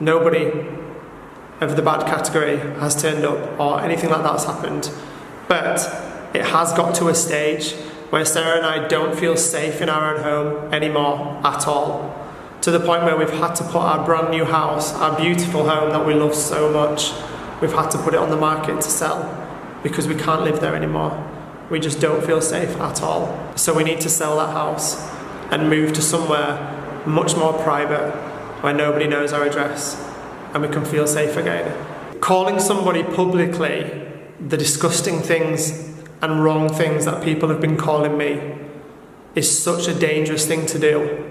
Nobody of the bad category has turned up or anything like that's happened. But it has got to a stage where Sarah and I don't feel safe in our own home anymore at all. To the point where we've had to put our brand new house, our beautiful home that we love so much, we've had to put it on the market to sell because we can't live there anymore. We just don't feel safe at all. So we need to sell that house and move to somewhere much more private where nobody knows our address and we can feel safe again. Calling somebody publicly the disgusting things and wrong things that people have been calling me is such a dangerous thing to do.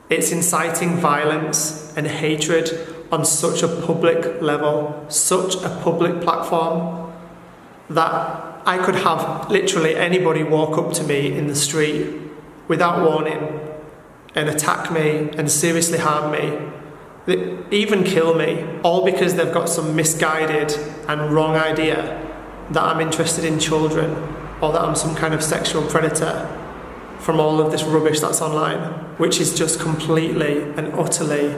It's inciting violence and hatred on such a public level, such a public platform, that I could have literally anybody walk up to me in the street without warning and attack me and seriously harm me, even kill me, all because they've got some misguided and wrong idea that I'm interested in children or that I'm some kind of sexual predator from all of this rubbish that's online, which is just completely and utterly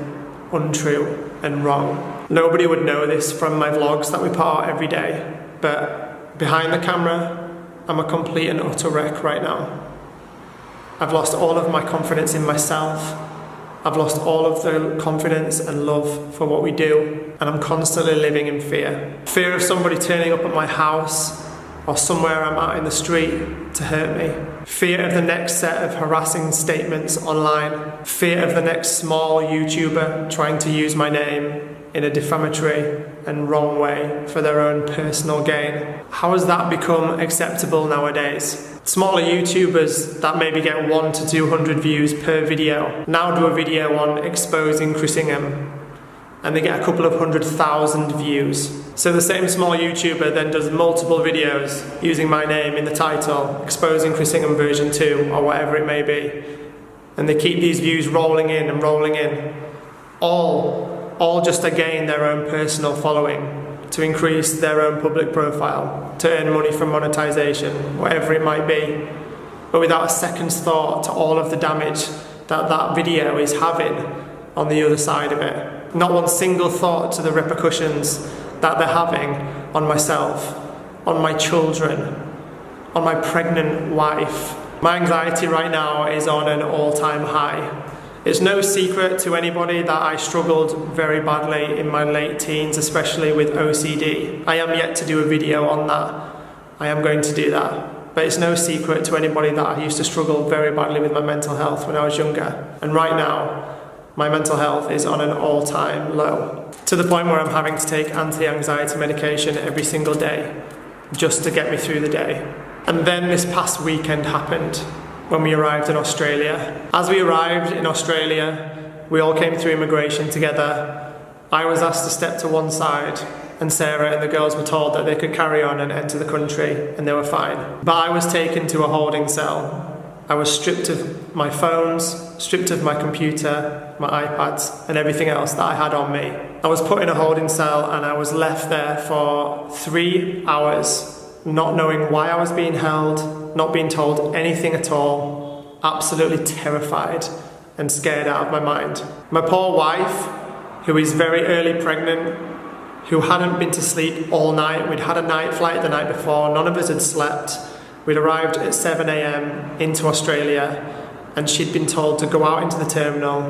untrue and wrong. Nobody would know this from my vlogs that we put out every day, but behind the camera, I'm a complete and utter wreck right now. I've lost all of my confidence in myself. I've lost all of the confidence and love for what we do, and I'm constantly living in fear. Fear of somebody turning up at my house or somewhere I'm at in the street to hurt me. Fear of the next set of harassing statements online. Fear of the next small YouTuber trying to use my name in a defamatory and wrong way for their own personal gain. How has that become acceptable nowadays? Smaller YouTubers that maybe get 100 to 200 views per video now do a video on exposing Chris Ingham and they get a couple of 100,000 views. So the same small YouTuber then does multiple videos using my name in the title, exposing Chris Ingham version 2 or whatever it may be. And they keep these views rolling in and rolling in, all just to gain their own personal following, to increase their own public profile, to earn money from monetization, whatever it might be, but without a second's thought to all of the damage that that video is having on the other side of it. Not one single thought to the repercussions that they're having on myself, on my children, on my pregnant wife. My anxiety right now is on an all-time high. It's no secret to anybody that I struggled very badly in my late teens, especially with OCD. I am yet to do a video on that. I am going to do that. But it's no secret to anybody that I used to struggle very badly with my mental health when I was younger. And right now, my mental health is on an all-time low, to the point where I'm having to take anti-anxiety medication every single day just to get me through the day. And then this past weekend happened when we arrived in Australia. As we arrived in Australia, we all came through immigration together. I was asked to step to one side, and Sarah and the girls were told that they could carry on and enter the country, and they were fine. But I was taken to a holding cell. I was stripped of my phones, stripped of my computer, my iPads, and everything else that I had on me. I was put in a holding cell and I was left there for 3 hours, not knowing why I was being held, not being told anything at all, absolutely terrified and scared out of my mind. My poor wife, who is very early pregnant, who hadn't been to sleep all night. We'd had a night flight the night before, none of us had slept. We'd arrived at 7 a.m. into Australia, and she'd been told to go out into the terminal,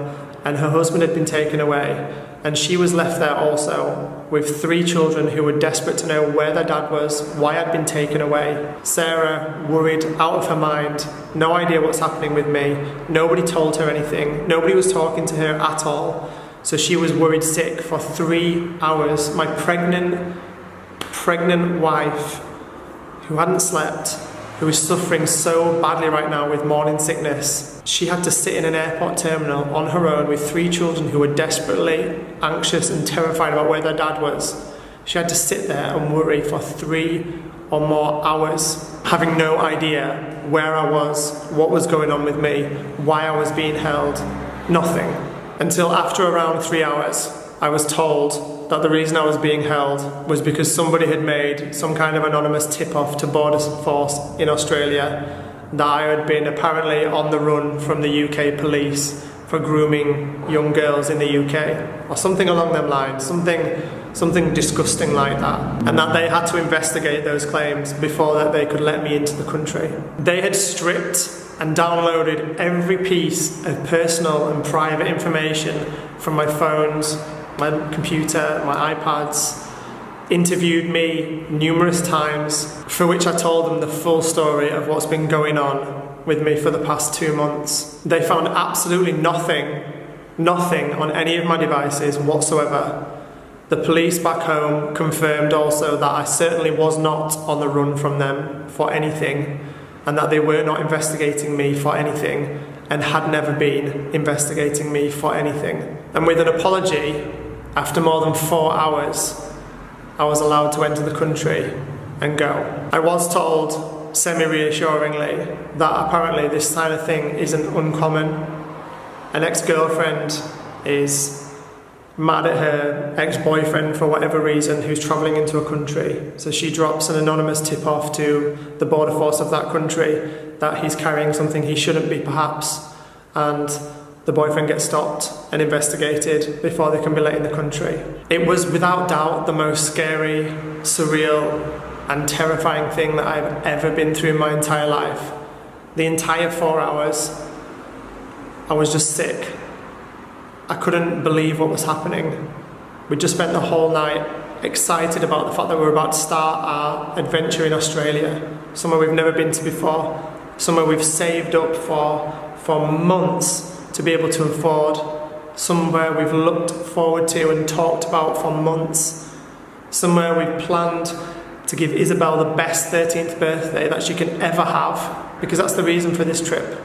and her husband had been taken away, and she was left there also with 3 children who were desperate to know where their dad was, why I'd been taken away. Sarah, worried out of her mind, no idea what's happening with me. Nobody told her anything. Nobody was talking to her at all. So she was worried sick for 3 hours. My pregnant wife, who hadn't slept, who is suffering so badly right now with morning sickness, she had to sit in an airport terminal on her own with 3 children who were desperately anxious and terrified about where their dad was. She had to sit there and worry for 3 or more hours, having no idea where I was, what was going on with me, why I was being held, nothing. Until after around 3 hours, I was told that the reason I was being held was because somebody had made some kind of anonymous tip-off to Border Force in Australia that I had been apparently on the run from the UK police for grooming young girls in the UK, or something along them lines, something disgusting like that, and that they had to investigate those claims before that they could let me into the country. They had stripped and downloaded every piece of personal and private information from my phones, my computer, my iPads, interviewed me numerous times, for which I told them the full story of what's been going on with me for the past 2 months. They found absolutely nothing on any of my devices whatsoever. The police back home confirmed also that I certainly was not on the run from them for anything, and that they were not investigating me for anything, and had never been investigating me for anything. And with an apology, after more than 4 hours, I was allowed to enter the country and go. I was told, semi-reassuringly, that apparently this kind of thing isn't uncommon. An ex-girlfriend is mad at her ex-boyfriend for whatever reason who's travelling into a country, so she drops an anonymous tip-off to the border force of that country that he's carrying something he shouldn't be, perhaps, and the boyfriend gets stopped and investigated before they can be let in the country. It was without doubt the most scary, surreal and terrifying thing that I've ever been through in my entire life. The entire 4 hours, I was just sick. I couldn't believe what was happening. We just spent the whole night excited about the fact that we were about to start our adventure in Australia, somewhere we've never been to before, somewhere we've saved up for months to be able to afford, somewhere we've looked forward to and talked about for months, somewhere we've planned to give Isabel the best 13th birthday that she can ever have, because that's the reason for this trip,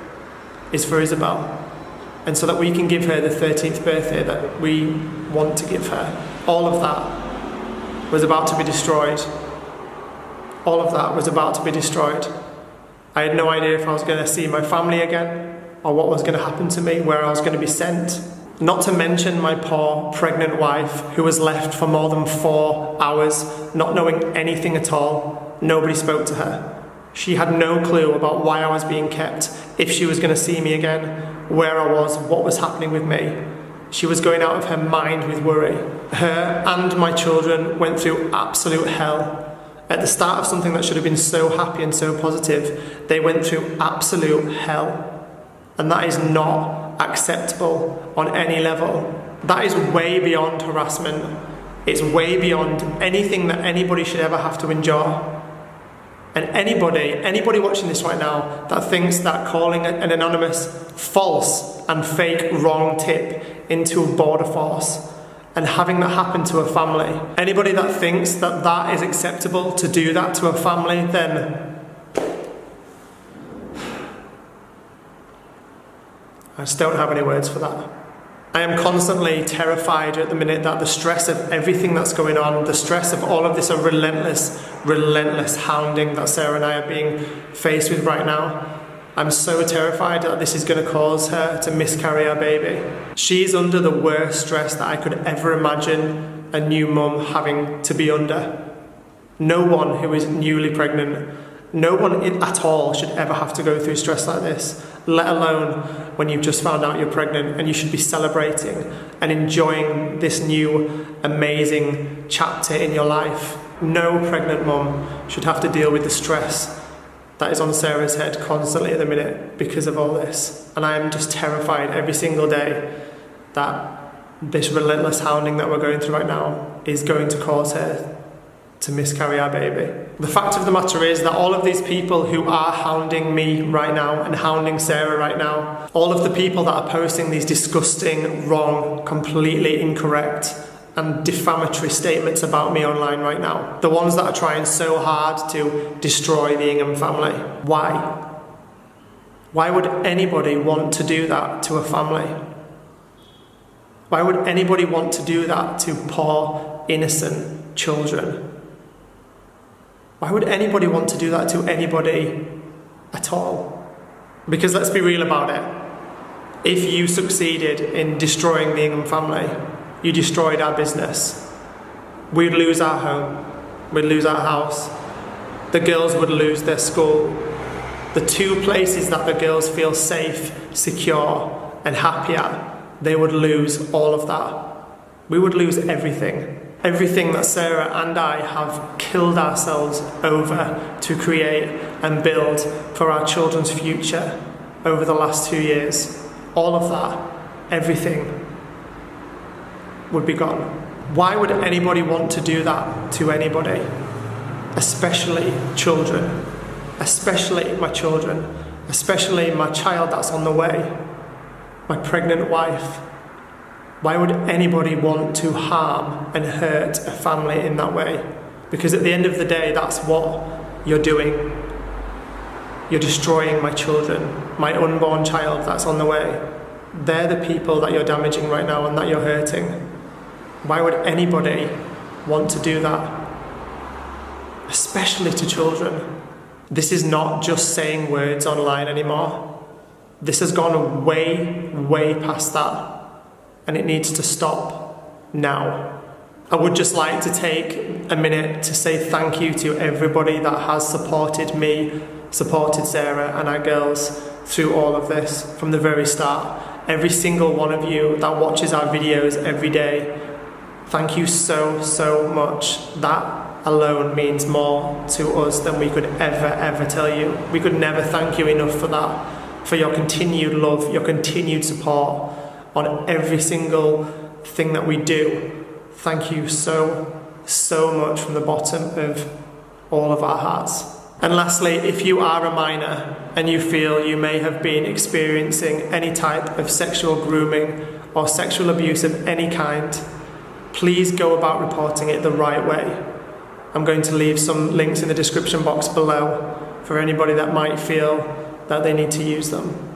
is for Isabel. And so that we can give her the 13th birthday that we want to give her. All of that was about to be destroyed. All of that was about to be destroyed. I had no idea if I was going to see my family again, or what was going to happen to me, where I was going to be sent. Not to mention my poor pregnant wife, who was left for more than 4 hours, not knowing anything at all. Nobody spoke to her. She had no clue about why I was being kept, if she was going to see me again, where I was, what was happening with me. She was going out of her mind with worry. Her and my children went through absolute hell. At the start of something that should have been so happy and so positive, they went through absolute hell. And that is not acceptable on any level. That is way beyond harassment. It's way beyond anything that anybody should ever have to endure. And anybody watching this right now that thinks that calling an anonymous false and fake wrong tip into a border force and having that happen to a family, anybody that thinks that that is acceptable to do that to a family, then I just don't have any words for that. I am constantly terrified at the minute that the stress of everything that's going on, the stress of all of this relentless hounding that Sarah and I are being faced with right now, I'm so terrified that this is going to cause her to miscarry our baby. She's under the worst stress that I could ever imagine a new mum having to be under. No one who is newly pregnant, no one at all should ever have to go through stress like this, let alone when you've just found out you're pregnant, and you should be celebrating and enjoying this new amazing chapter in your life. No pregnant mum should have to deal with the stress that is on Sarah's head constantly at the minute because of all this. And I am just terrified every single day that this relentless hounding that we're going through right now is going to cause her to miscarry our baby. The fact of the matter is that all of these people who are hounding me right now and hounding Sarah right now, all of the people that are posting these disgusting, wrong, completely incorrect and defamatory statements about me online right now, the ones that are trying so hard to destroy the Ingham family, why? Why would anybody want to do that to a family? Why would anybody want to do that to poor, innocent children? Why would anybody want to do that to anybody at all? Because let's be real about it. If you succeeded in destroying the Ingham family, you destroyed our business. We'd lose our home. We'd lose our house. The girls would lose their school. The two places that the girls feel safe, secure, and happier, they would lose all of that. We would lose everything. Everything that Sarah and I have killed ourselves over to create and build for our children's future over the last 2 years. All of that, everything would be gone. Why would anybody want to do that to anybody? Especially children. Especially my children. Especially my child that's on the way. My pregnant wife. Why would anybody want to harm and hurt a family in that way? Because at the end of the day, that's what you're doing. You're destroying my children, my unborn child that's on the way. They're the people that you're damaging right now and that you're hurting. Why would anybody want to do that? Especially to children. This is not just saying words online anymore. This has gone way, way past that. And it needs to stop now. I would just like to take a minute to say thank you to everybody that has supported me, supported Sarah and our girls through all of this from the very start. Every single one of you that watches our videos every day, thank you so, so much. That alone means more to us than we could ever tell you. We could never thank you enough for that, for your continued love, your continued support on every single thing that we do. Thank you so, so much from the bottom of all of our hearts. And lastly, if you are a minor and you feel you may have been experiencing any type of sexual grooming or sexual abuse of any kind, please go about reporting it the right way. I'm going to leave some links in the description box below for anybody that might feel that they need to use them.